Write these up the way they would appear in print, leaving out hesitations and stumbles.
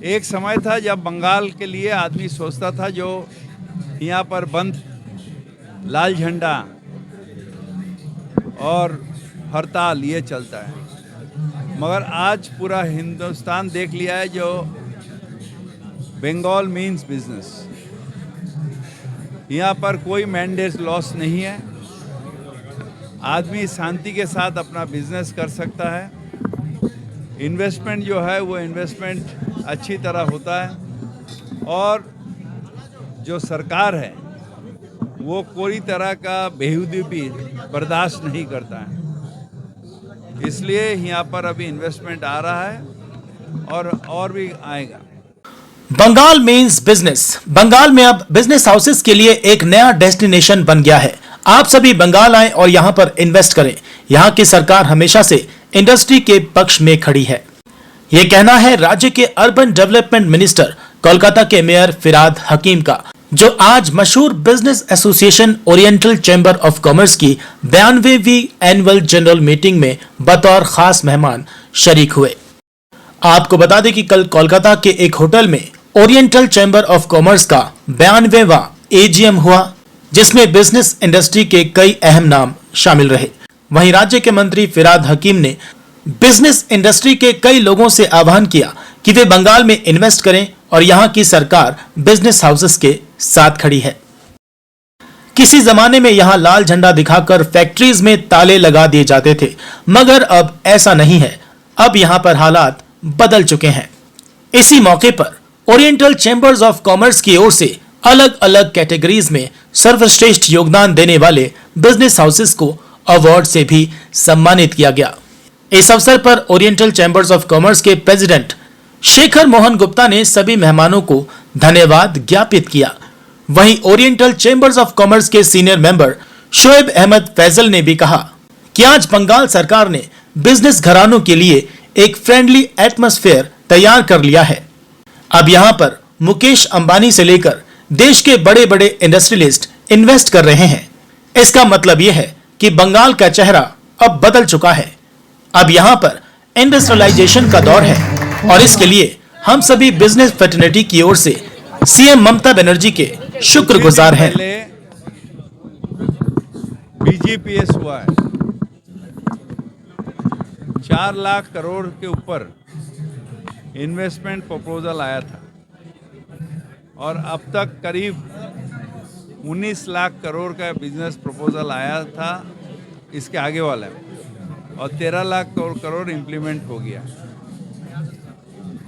एक समय था जब बंगाल के लिए आदमी सोचता था जो यहाँ पर बंद लाल झंडा और हड़ताल ये चलता है, मगर आज पूरा हिंदुस्तान देख लिया है जो बंगाल मीन्स बिजनेस। यहाँ पर कोई मैंडेट लॉस नहीं है, आदमी शांति के साथ अपना बिजनेस कर सकता है। इन्वेस्टमेंट जो है वो इन्वेस्टमेंट अच्छी तरह होता है और जो सरकार है वो कोई तरह का बेहूदी भी बर्दाश्त नहीं करता है, इसलिए यहाँ पर अभी इन्वेस्टमेंट आ रहा है और भी आएगा। Bengal means business. बंगाल में अब बिजनेस हाउसेस के लिए एक नया डेस्टिनेशन बन गया है। आप सभी बंगाल आएं और यहां पर इन्वेस्ट करें। यहां की सरकार हमेशा से इंडस्ट्री के पक्ष में खड़ी है। यह कहना है राज्य के अर्बन डेवलपमेंट मिनिस्टर कोलकाता के मेयर फिराद हकीम का, जो आज मशहूर business association oriental chamber of commerce की 92वीं एनुअल जनरल मीटिंग में बतौर खास मेहमान शरीक हुए। आपको बता दें कि कल कोलकाता के एक होटल में ओरिएंटल चैम्बर ऑफ कॉमर्स का 92वां एजीएम हुआ, जिसमें बिजनेस इंडस्ट्री के कई अहम नाम शामिल रहे। वहीं राज्य के मंत्री फिराद हकीम ने बिजनेस इंडस्ट्री के कई लोगों से आह्वान किया कि वे बंगाल में इन्वेस्ट करें और यहां की सरकार बिजनेस हाउसेस के साथ खड़ी है। किसी जमाने में यहां लाल झंडा दिखाकर फैक्ट्रीज में ताले लगा दिए जाते थे, मगर अब ऐसा नहीं है। अब यहां पर हालात बदल चुके हैं। इसी मौके पर ओरिएंटल चैम्बर्स ऑफ कॉमर्स की ओर से अलग अलग कैटेगरीज में सर्वश्रेष्ठ योगदान देने वाले बिजनेस हाउसेस को अवार्ड से भी सम्मानित किया गया। इस अवसर पर ओरिएंटल चैम्बर्स ऑफ कॉमर्स के प्रेसिडेंट शेखर मोहन गुप्ता ने सभी मेहमानों को धन्यवाद ज्ञापित किया। वहीं ओरिएंटल चैम्बर्स ऑफ कॉमर्स के सीनियर मेंबर शोएब अहमद फैजल ने भी कहा कि आज बंगाल सरकार ने बिजनेस घरानों के लिए एक फ्रेंडली एटमॉस्फेयर तैयार कर लिया है। अब यहां पर मुकेश अंबानी से लेकर देश के बड़े बड़े इंडस्ट्रियलिस्ट इन्वेस्ट कर रहे हैं। इसका मतलब यह है कि बंगाल का चेहरा अब बदल चुका है। अब यहां पर इंडस्ट्रियलाइजेशन का दौर है और इसके लिए हम सभी बिजनेस फ्रेटर्निटी की ओर से सीएम ममता बनर्जी के शुक्रगुजार हैं। बीजीपीएस हुआ है, 4 लाख करोड़ के ऊपर इन्वेस्टमेंट प्रपोजल आया था और अब तक करीब 19 लाख करोड़ का बिजनेस प्रपोजल आया था इसके आगे वाला और 13 लाख करोड़ इम्प्लीमेंट हो गया।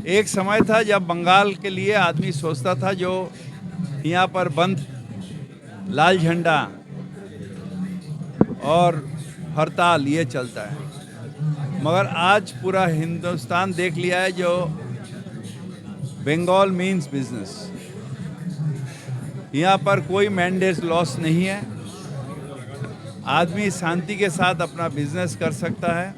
एक समय था जब बंगाल के लिए आदमी सोचता था जो यहाँ पर बंद लाल झंडा और हड़ताल ये चलता है, मगर आज पूरा हिंदुस्तान देख लिया है जो बंगाल मीन्स बिजनेस। यहाँ पर कोई मैंडेट लॉस नहीं है, आदमी शांति के साथ अपना बिजनेस कर सकता है।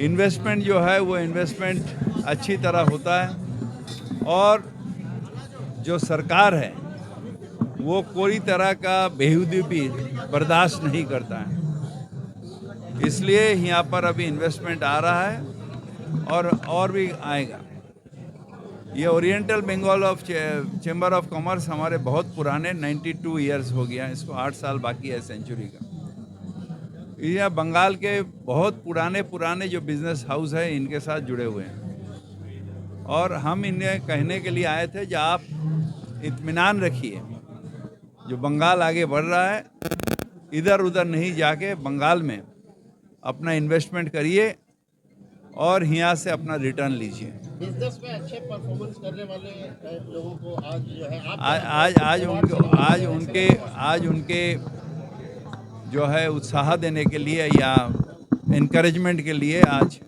इन्वेस्टमेंट जो है वो इन्वेस्टमेंट अच्छी तरह होता है और जो सरकार है वो कोई तरह का बेहूदी भी बर्दाश्त नहीं करता है, इसलिए यहाँ पर अभी इन्वेस्टमेंट आ रहा है और भी आएगा। ये Oriental Bengal of Chamber of Commerce हमारे बहुत पुराने 92 इयर्स हो गया, इसको 8 साल बाकी है सेंचुरी का। ये बंगाल के बहुत पुराने जो बिजनेस हाउस है इनके साथ जुड़े हुए हैं और हम इन्हें कहने के लिए आए थे कि आप इत्मीनान रखिए, जो बंगाल आगे बढ़ रहा है इधर उधर नहीं जाके बंगाल में अपना इन्वेस्टमेंट करिए और यहाँ से अपना रिटर्न लीजिए। बिजनेस में अच्छे परफॉर्मेंस करने वाले लोगों को आज जो है आज उनके जो है उत्साह देने के लिए या इनकरेजमेंट के लिए आज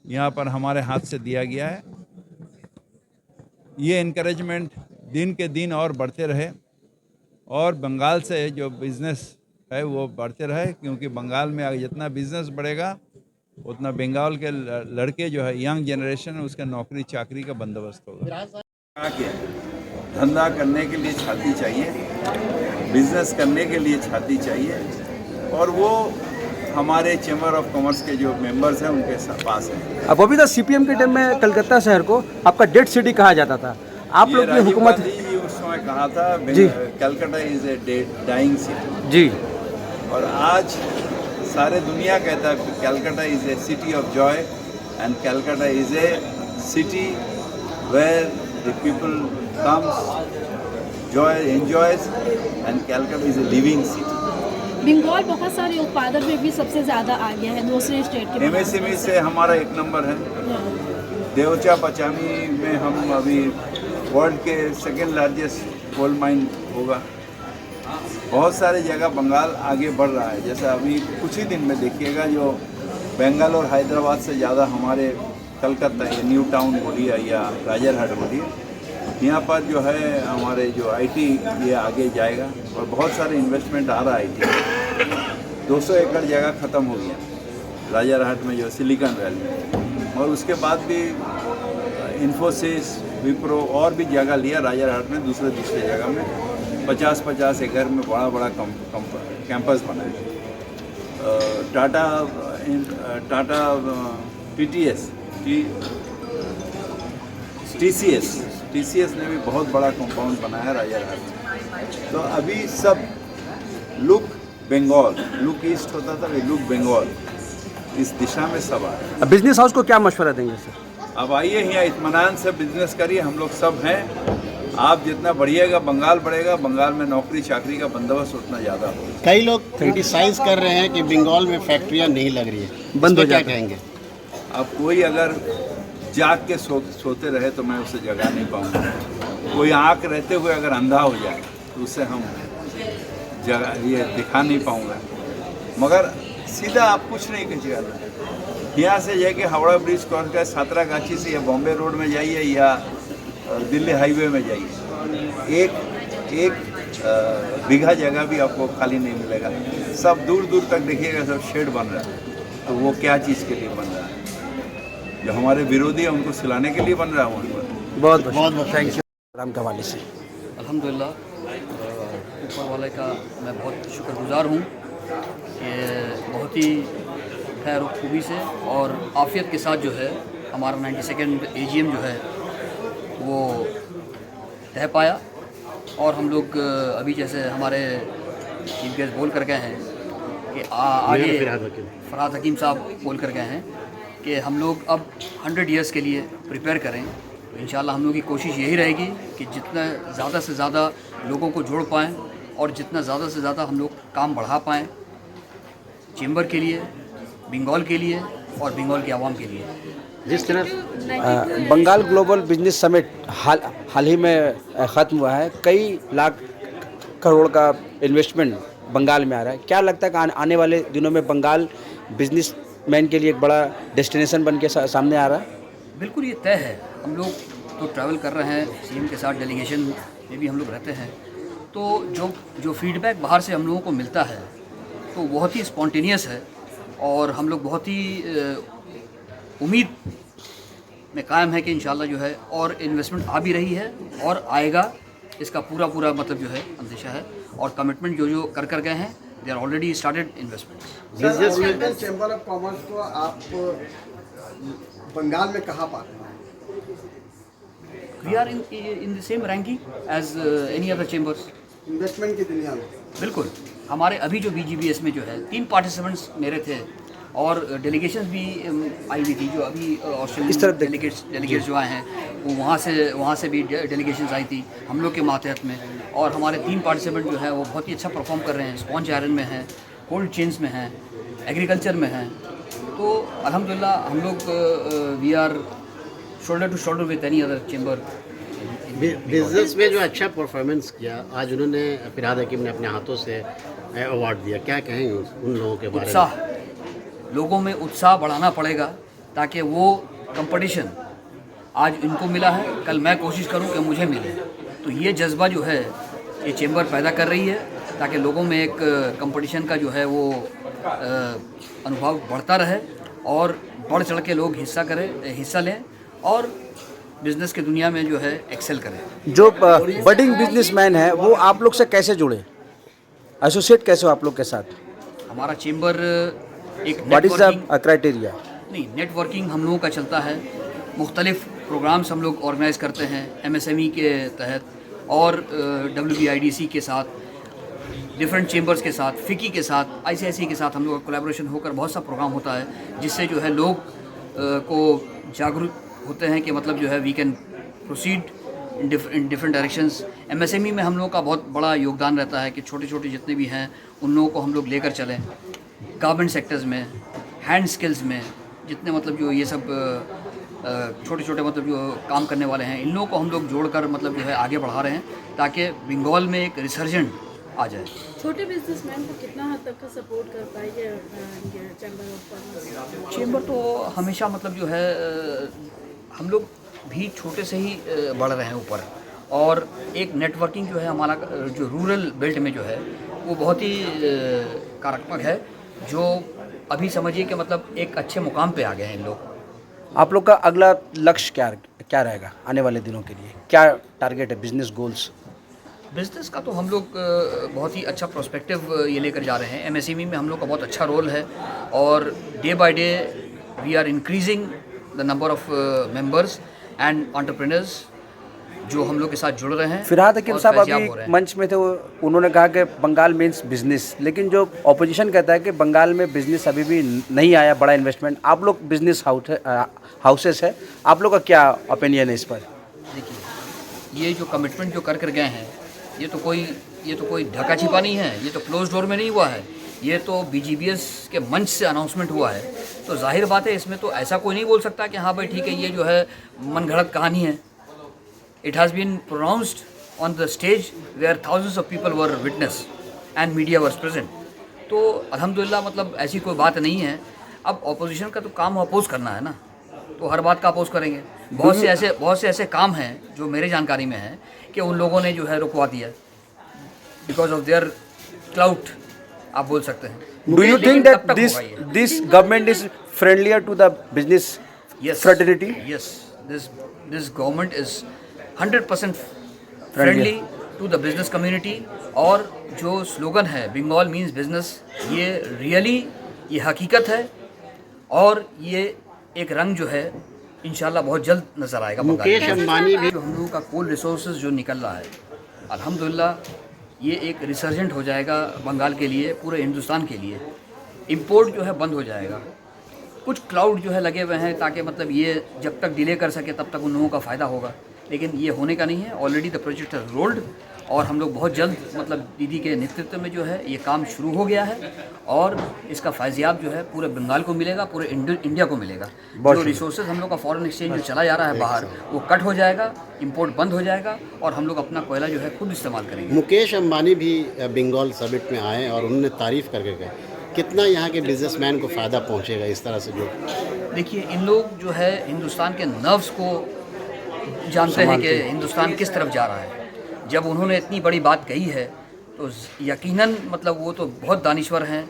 यहाँ पर हमारे हाथ से दिया गया है। ये इनकरेजमेंट दिन के दिन और बढ़ते रहे और बंगाल से जो बिज़नेस है वो बढ़ते रहे, क्योंकि बंगाल में अगर जितना बिज़नेस बढ़ेगा उतना बंगाल के लड़के जो है यंग जनरेशन उसका नौकरी चाकरी का बंदोबस्त होगा। धंधा करने के लिए छाती चाहिए, बिजनेस करने के लिए छाती चाहिए और वो हमारे चैम्बर ऑफ कॉमर्स के जो मेंबर्स हैं उनके पास है। अब अभी तो सीपीएम के टाइम में कलकत्ता शहर को आपका डेड सिटी कहा जाता था, आप लोग की राजीव हुकूमत गांधी जी उस समय कहा था जी। Calcutta is a dying city, जी और आज सारे दुनिया कहता है Calcutta is a city of joy and Calcutta is a city where the people comes joy enjoys and Calcutta is a living city. Bengal बहुत सारे उत्पादन में भी सबसे ज़्यादा आगे है दूसरे स्टेट के एमएसएमई से हमारा 1 नंबर है। देवचा पचामी में हम अभी वर्ल्ड के 2nd लार्जेस्ट कोल माइन होगा। बहुत सारे जगह बंगाल आगे बढ़ रहा है। जैसा अभी कुछ ही दिन में देखिएगा जो बंगाल और हैदराबाद से ज़्यादा हमारे कलकत्ता या न्यू टाउन बोलिए या राजरहाट बोलिए, यहाँ पर जो है हमारे जो आईटी ये आगे जाएगा और बहुत सारे इन्वेस्टमेंट आ रहा है। आईटी 200 एकड़ जगह ख़त्म हो गया राजरहाट में जो सिलिकॉन वैली, और उसके बाद भी इन्फोसिस विप्रो और भी जगह लिया राजरहाट में, दूसरे जगह में 50-50 एकड़ में बड़ा कैंपस बना है। टाटा टीसीएस ने भी बहुत बड़ा कंपाउंड बनाया है राजरहाट में। तो अभी सब लुक बंगाल, लुक ईस्ट होता था, लुक बंगाल, इस दिशा में सब आ रहे हैं। अब बिजनेस हाउस को क्या मशवरा देंगे सर? अब आइए यहाँ इत्मीनान से बिजनेस करिए, हम लोग सब हैं। आप जितना बढ़िएगा बंगाल बढ़ेगा, बंगाल में नौकरी चाकरी का बंदोबस्त उतना ज़्यादा होगा। कई लोग क्रिटिसाइज कर रहे हैं कि बंगाल में फैक्ट्रियां नहीं लग रही है, बंद हो क्या जाता है। कहेंगे? अब कोई अगर जाग के सोते रहे तो मैं उसे जगा नहीं पाऊंगा। कोई आँख रहते हुए अगर अंधा हो जाए तो उसे हम ये दिखा नहीं पाऊंगा। मगर सीधा आप कुछ नहीं कीजिएगा, यहाँ से जाके हावड़ा ब्रिज क्रॉस कर सातरागाछी से या बॉम्बे रोड में जाइए या दिल्ली हाईवे में जाइए, एक बीघा जगह भी आपको खाली नहीं मिलेगा। सब दूर दूर तक देखिएगा, सब शेड बन रहा है। तो वो क्या चीज़ के लिए बन रहा है? जो हमारे विरोधी है उनको सिलाने के लिए बन रहा है। बहुत बहुत थैंक यू। राम के हवाले से अल्हम्दुलिल्लाह ऊपर वाले का मैं बहुत शुक्रगुजार हूँ कि बहुत ही खैर खूबी से और आफियत के साथ जो है हमारा 92nd AGM जो है वो तय पाया। और हम लोग अभी जैसे हमारे चीफ गेस्ट बोल कर गए हैं कि आगे फरहाद हकीम साहब बोल कर गए हैं कि हम लोग अब 100 ईयर्स के लिए प्रिपेयर करें। तो इंशाल्लाह हम लोग की कोशिश यही रहेगी कि जितना ज़्यादा से ज़्यादा लोगों को जोड़ पाएँ और जितना ज़्यादा से ज़्यादा हम लोग काम बढ़ा पाएँ चेंबर के लिए, बंगाल के लिए और बंगाल की आवाम के लिए। जिस तरह बंगाल ग्लोबल बिजनेस समिट हाल ही में ख़त्म हुआ है, कई लाख करोड़ का इन्वेस्टमेंट बंगाल में आ रहा है। क्या लगता है कि आने वाले दिनों में बंगाल बिजनेस मैन के लिए एक बड़ा डेस्टिनेशन बन के सामने आ रहा है? बिल्कुल ये तय है। हम लोग तो ट्रैवल कर रहे हैं, CM के साथ डेलीगेशन में भी हम लोग रहते हैं, तो जो फीडबैक बाहर से हम लोगों को मिलता है तो बहुत ही स्पॉन्टेनियस है और हम लोग बहुत ही उम्मीद में कायम है कि इंशाल्लाह जो है और इन्वेस्टमेंट आ भी रही है और आएगा, इसका पूरा मतलब जो है अंदेशा है। और कमिटमेंट जो कर गए हैं, they are already started investment. Chamber of commerce को आप बंगाल में कहाँ पाते हैं? We are in the same ranking as any other chambers. Investment की दुनिया में बिल्कुल। हमारे अभी जो BGBS में जो है 3 पार्टिसिपेंट्स मेरे थे और डेलीगेशंस भी आई हुई थी। जो अभी ऑस्ट्रेलियन डेलीगेट्स जो आए हैं वो वहाँ से भी डेलीगेशंस आई थी हम लोग के मातहत में। और हमारे 3 पार्टिसिपेंट जो है वो बहुत ही अच्छा परफॉर्म कर रहे हैं। स्पॉन्ज आयरन में हैं, कोल्ड चेन्स में हैं, एग्रीकल्चर में हैं। तो अल्हम्दुलिल्लाह हम लोग we are shoulder to shoulder with any other chamber. Business में जो अच्छा परफॉर्मेंस किया, आज उन्होंने फरहाद हकीम ने अपने हाथों से अवार्ड दिया, क्या कहेंगे उन लोगों के बारे में? उत्साह, लोगों में उत्साह बढ़ाना पड़ेगा ताकि वो कंपटीशन आज इनको मिला है, कल मैं कोशिश करूं कि मुझे मिले। तो ये जज्बा जो है ये चेंबर पैदा कर रही है ताकि लोगों में एक कंपटीशन का जो है वो अनुभव बढ़ता रहे और बढ़ चढ़ के लोग हिस्सा लें और बिजनेस की दुनिया में जो है एक्सेल करें। जो बडिंग बिजनेसमैन है वो आप लोग से कैसे जुड़े, एसोसिएट कैसे हो आप लोग के साथ? हमारा चेंबर एक what is networking the criteria? नहीं, नेटवर्किंग हम लोगों का चलता है, मुख्तलिफ प्रोग्राम्स हम लोग ऑर्गेनाइज़ करते हैं MSME के तहत और WBIDC के साथ, डिफरेंट चेंबर्स के साथ, फ़िकी के साथ, ICIC के साथ हम लोग का कोलैबोरेशन होकर बहुत सा प्रोग्राम होता है जिससे जो है लोग को जागरूक होते हैं कि मतलब जो है we can proceed in different directions. MSME में हम लोग का बहुत बड़ा योगदान रहता है कि छोटे छोटे जितने भी हैं उन लोगों को हम लोग लेकर चलें, गारमेंट सेक्टर्स में, हैंड स्किल्स में, जितने मतलब जो ये सब छोटे छोटे मतलब जो काम करने वाले हैं इन लोगों को हम लोग जोड़कर मतलब जो है आगे बढ़ा रहे हैं ताकि बंगाल में एक रिसर्जेंट आ जाए। छोटे बिजनेसमैन को कितना हद तक का सपोर्ट कर पाएंगे ये चैम्बर ऑफ कॉमर्स? चेंबर तो हमेशा मतलब जो है हम लोग भी छोटे से ही बढ़ रहे हैं ऊपर, और एक नेटवर्किंग जो है हमारा जो रूरल बेल्ट में जो है वो बहुत ही कारगर है, जो अभी समझिए कि मतलब एक अच्छे मुकाम पे आ गए हैं इन लोग। आप लोग का अगला लक्ष्य क्या रहेगा आने वाले दिनों के लिए? क्या टारगेट है, बिजनेस गोल्स? बिज़नेस का तो हम लोग बहुत ही अच्छा प्रोस्पेक्टिव ये लेकर जा रहे हैं। MSME में हम लोग का बहुत अच्छा रोल है और day by day we are increasing the number of members and entrepreneurs जो हम लोग के साथ जुड़ रहे हैं। फिरहाद हकीम और साहब फैज़याब हो रहे अभी हैं। मंच में थे, उन्होंने कहा कि बंगाल मीन्स बिजनेस, लेकिन जो ऑपोजिशन कहता है कि बंगाल में बिजनेस अभी भी नहीं आया बड़ा इन्वेस्टमेंट। आप लोग बिजनेस हाउसेस है, आप लोग का क्या ओपिनियन है इस पर? देखिए, ये जो कमिटमेंट जो कर गए हैं ये तो कोई ढका छिपा नहीं है, ये तो क्लोज डोर में नहीं हुआ है, ये तो BGBS के मंच से अनाउंसमेंट हुआ है। तो जाहिर बात है इसमें तो ऐसा कोई नहीं बोल सकता कि हाँ भाई ठीक है ये जो है मनगढ़ंत कहानी है। It has been pronounced on the stage where thousands of people were witness and media was present. तो अल्हम्दुलिल्लाह मतलब ऐसी कोई बात नहीं है। अब ऑपोजिशन का तो काम अपोज करना है ना, तो हर बात का अपोज करेंगे। बहुत से ऐसे काम हैं जो मेरे जानकारी में है कि उन लोगों ने जो है रुकवा दिया बिकॉज ऑफ देयर क्लाउट, आप बोल सकते हैं। डू यू लेकिन थिंक तब दैट तक होगा ये। This government is friendlier to the business fraternity? Yes, this government is 100% friendly to the business community। और जो स्लोगन है बंगाल मीन्स बिजनेस, ये रियली ये हकीकत है और ये एक रंग जो है इंशाल्लाह बहुत जल्द नज़र आएगा। मुकेश अंबानी भी जो हम लोगों का कोल रिसोर्सेज जो निकल रहा है अल्हम्दुलिल्लाह ये एक रिसर्जेंट हो जाएगा बंगाल के लिए, पूरे हिंदुस्तान के लिए। इंपोर्ट जो है बंद हो जाएगा। कुछ क्लाउड जो है लगे हुए हैं ताकि मतलब ये जब तक डिले कर सके तब तक उन लोगों का फ़ायदा होगा, लेकिन ये होने का नहीं है। Already the project has rolled और हम लोग बहुत जल्द मतलब दीदी के नेतृत्व में जो है ये काम शुरू हो गया है और इसका फ़ायज़याब जो है पूरे बंगाल को मिलेगा, पूरे इंडिया को मिलेगा। जो रिसोर्सेज हम लोग का फॉरेन एक्सचेंज जो चला जा रहा है बाहर वो कट हो जाएगा, इंपोर्ट बंद हो जाएगा और हम लोग अपना कोयला जो है खुद इस्तेमाल करेंगे। मुकेश अंबानी भी बंगाल समिट में आए और उन्होंने तारीफ़ करके गए। कितना यहाँ के बिजनेसमैन को फ़ायदा पहुँचेगा इस तरह से? जो देखिए, इन लोग जो है हिंदुस्तान के नर्व्स को जानते हैं कि हिंदुस्तान किस तरफ जा रहा है। जब उन्होंने इतनी बड़ी बात कही है तो यकीनन मतलब वो तो बहुत दानिश्वर हैं,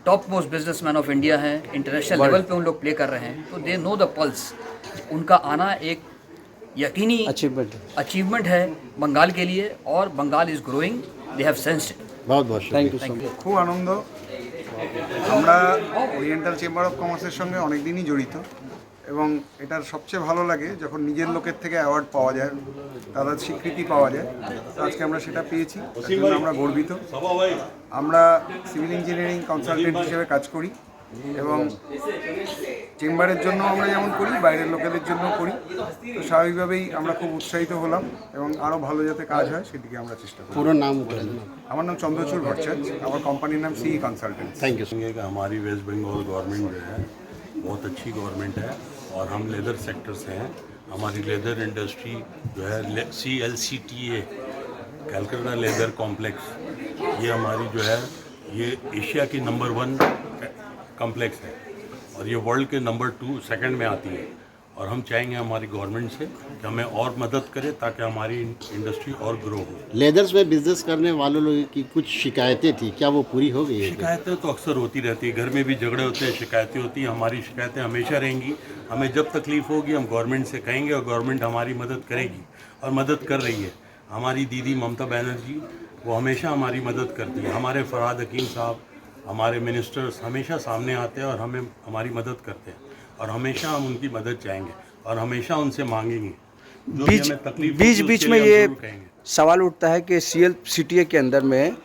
top most businessman of India हैं, इंटरनेशनल लेवल पे उन लोग प्ले कर रहे हैं, तो दे नो द पल्स। उनका आना एक यकीनी अचीवमेंट है बंगाल के लिए और Bengal is growing, they have sensed it. बहुत बहुत थैंक यू शुक्रिया। So much. খুব আনন্দ। আমরা ওরিয়েন্টাল চেম্বার অফ কমার্সের সঙ্গে অনেক দিনই জড়িত এবং এটার সবচেয়ে ভালো লাগে যখন নিজের লোকের থেকে অ্যাওয়ার্ড পাওয়া যায়, তাদের স্বীকৃতি পাওয়া যায়। তো আজকে আমরা সেটা পেয়েছি, তার জন্য আমরা গর্বিত। আমরা সিভিল ইঞ্জিনিয়ারিং কনসালটেন্ট হিসেবে কাজ করি এবং চেম্বারের জন্য আমরা যেমন করি বাইরের লোকেদের জন্য করি। তো স্বাভাবিকভাবেই আমরা খুব উৎসাহিত হলাম এবং আরও ভালো যাতে কাজ হয় সেদিকে আমরা চেষ্টা করি। पूरा नाम बोलें। আমার নাম চন্দ্রচূড় ভট্টাচার্য, আমার কোম্পানির नाम CE कंसल्टेंट। Thank you. कि हमारी वेस्ट बंगाल गवर्नमेंट जो है बहुत अच्छी गवर्नमेंट है और हम लेदर सेक्टर से हैं। हमारी लेदर इंडस्ट्री जो है CLCTA कैलकाटा लेदर कॉम्प्लेक्स, ये हमारी जो है ये एशिया की नंबर 1 कॉम्प्लेक्स है और ये वर्ल्ड के नंबर 2 सेकंड में आती है। और हम चाहेंगे हमारी गवर्नमेंट से कि हमें और मदद करे ताकि हमारी इंडस्ट्री और ग्रो हो। लेदर्स में बिजनेस करने वालों लोगों की कुछ शिकायतें थी, क्या वो पूरी हो गई है? शिकायतें तो अक्सर होती रहती है, घर में भी झगड़े होते हैं, शिकायतें होती हैं। हमारी शिकायतें हमेशा रहेंगी। हमें जब तकलीफ़ होगी हम गवर्नमेंट से कहेंगे और गवर्नमेंट हमारी मदद करेगी और मदद कर रही है। हमारी दीदी ममता बनर्जी वो हमेशा हमारी मदद करती है। हमारे फरहाद हकीम साहब, हमारे मिनिस्टर्स हमेशा सामने आते हैं और हमें हमारी मदद करते हैं और हमेशा हम उनकी मदद चाहेंगे और हमेशा उनसे मांगेंगे। जो भी हमें तकलीफ होगी, बीच उसके में लिए हम ये जरूर कहेंगे। सवाल उठता है कि CLCTA के अंदर में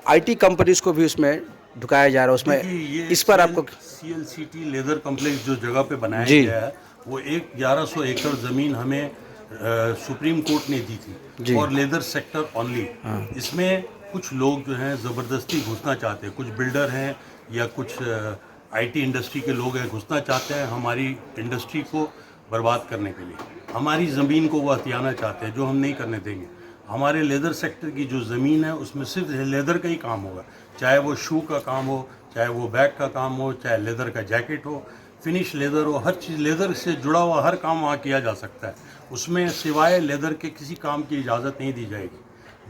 IT कंपनीज को भी उसमें ढुकाया जा रहा है, उसमें इस पर आपको CLCT लेदर कम्प्लेक्स जो जगह पे बनाया जी। गया है वो 1100 एकड़ ज़मीन हमें सुप्रीम कोर्ट ने दी थी और लेदर सेक्टर ओनली। इसमें कुछ लोग जो हैं ज़बरदस्ती घुसना चाहते हैं, कुछ बिल्डर हैं या कुछ IT इंडस्ट्री के लोग हैं, घुसना चाहते हैं हमारी इंडस्ट्री को बर्बाद करने के लिए। हमारी ज़मीन को वो हथियाना चाहते हैं, जो हम नहीं करने देंगे। हमारे लेदर सेक्टर की जो ज़मीन है उसमें सिर्फ लेदर का ही काम होगा, चाहे वो शू का काम हो, चाहे वो बैग का काम हो, चाहे लेदर का जैकेट हो, फिनिश लेदर हो, हर चीज़ लेदर से जुड़ा हुआ हर काम वहाँ किया जा सकता है। उसमें सिवाय लेदर के किसी काम की इजाज़त नहीं दी जाएगी।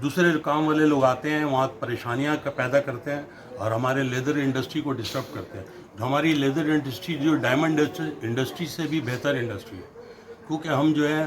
दूसरे काम वाले लोग आते हैं, वहाँ परेशानियाँ पैदा करते हैं और हमारे लेदर इंडस्ट्री को डिस्टर्ब करते हैं। हमारी लेदर इंडस्ट्री जो डायमंड इंडस्ट्री से भी बेहतर इंडस्ट्री है, क्योंकि हम जो है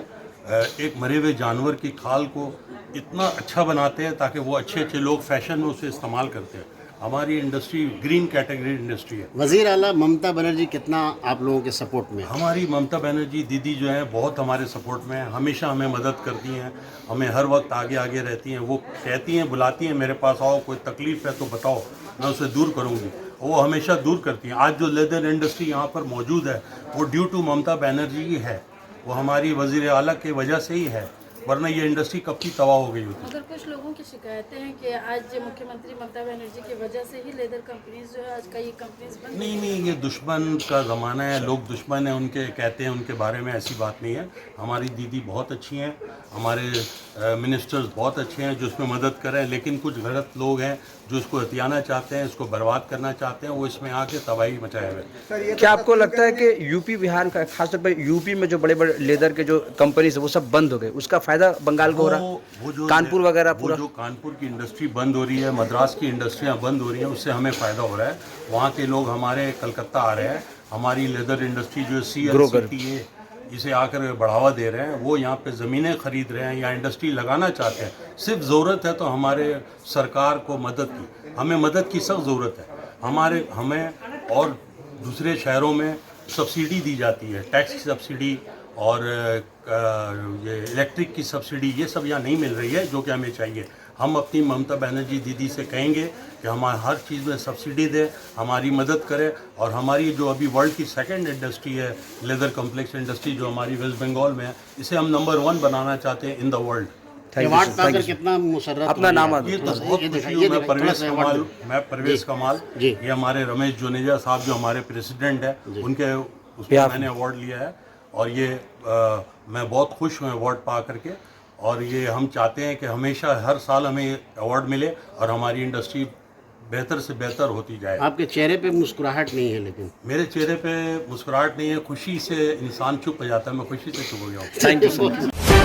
एक मरे हुए जानवर की खाल को इतना अच्छा बनाते हैं ताकि वो अच्छे अच्छे लोग फैशन में उसे इस्तेमाल करते हैं। हमारी इंडस्ट्री ग्रीन कैटेगरी इंडस्ट्री है। वज़ीर आला ममता बनर्जी कितना आप लोगों के सपोर्ट में है? हमारी ममता बनर्जी दीदी जो है बहुत हमारे सपोर्ट में है, हमेशा हमें मदद करती हैं, हमें हर वक्त आगे आगे रहती हैं। वो कहती हैं, बुलाती हैं, मेरे पास आओ, कोई तकलीफ़ है तो बताओ, मैं उसे दूर करूँगी। वो हमेशा दूर करती हैं। आज जो लेदर इंडस्ट्री यहाँ पर मौजूद है वो ड्यू टू ममता बनर्जी ही है, वो हमारी वज़ीर आला की वजह से ही है, वरना ये इंडस्ट्री कब की तबाह हो गई होती। मगर कुछ लोगों की शिकायतें हैं कि आज मुख्यमंत्री ममता बनर्जी की वजह से ही लेदर कंपनीज जो है आज कई कंपनीज बंद नहीं, ये दुश्मन का ज़माना है, लोग दुश्मन हैं उनके, कहते हैं उनके बारे में, ऐसी बात नहीं है। हमारी दीदी बहुत अच्छी हैं, हमारे मिनिस्टर्स बहुत अच्छे हैं जो इसमें मदद करें, लेकिन कुछ गलत लोग हैं जो इसको हथियाना चाहते हैं, इसको बर्बाद करना चाहते हैं, वो इसमें आके तबाही मचाए हुए। क्या आपको लगता है कि यूपी बिहार का खासतौर पर यूपी में जो बड़े बड़े लेदर के जो कंपनीज है वो सब बंद हो गए, उसका फायदा बंगाल को हो रहा है? वो जो कानपुर वगैरह पूरा जो कानपुर की इंडस्ट्री बंद हो रही है, मद्रास की इंडस्ट्रियां बंद हो रही हैं, उससे हमें फ़ायदा हो रहा है। वहाँ के लोग हमारे कलकत्ता आ रहे हैं, हमारी लेदर इंडस्ट्री जो CLCTA इसे आकर बढ़ावा दे रहे हैं, वो यहाँ पे ज़मीनें ख़रीद रहे हैं या इंडस्ट्री लगाना चाहते हैं। सिर्फ ज़रूरत है तो हमारे सरकार को मदद की, हमें मदद की सख्त ज़रूरत है। हमें और दूसरे शहरों में सब्सिडी दी जाती है, टैक्स की सब्सिडी और ये इलेक्ट्रिक की सब्सिडी, ये सब यहाँ नहीं मिल रही है जो कि हमें चाहिए। हम अपनी ममता बनर्जी दीदी से कहेंगे कि हमारे हर चीज़ में सब्सिडी दे, हमारी मदद करे और हमारी जो अभी वर्ल्ड की सेकंड इंडस्ट्री है लेदर कम्प्लेक्स इंडस्ट्री जो हमारी वेस्ट बंगाल में है, इसे हम नंबर 1 बनाना चाहते हैं इन द वर्ल्ड। अवार्ड पाकर कितना मुशर्रफ अपना नाम ये तो बहुत खुशी हूँ। मैं परवेज़ कमाल, ये हमारे रमेश जुनेजा साहब जो हमारे प्रेसिडेंट है, उनके उसमें मैंने अवार्ड लिया है और ये मैं बहुत खुश हूँ अवार्ड पा करके। और ये हम चाहते हैं कि हमेशा हर साल हमें अवार्ड मिले और हमारी इंडस्ट्री बेहतर से बेहतर होती जाए। आपके चेहरे पे मुस्कुराहट नहीं है, लेकिन मेरे चेहरे पे मुस्कुराहट नहीं है, खुशी से इंसान चुप हो जाता है, मैं खुशी से चुप हो गया हूँ। Thank you so much.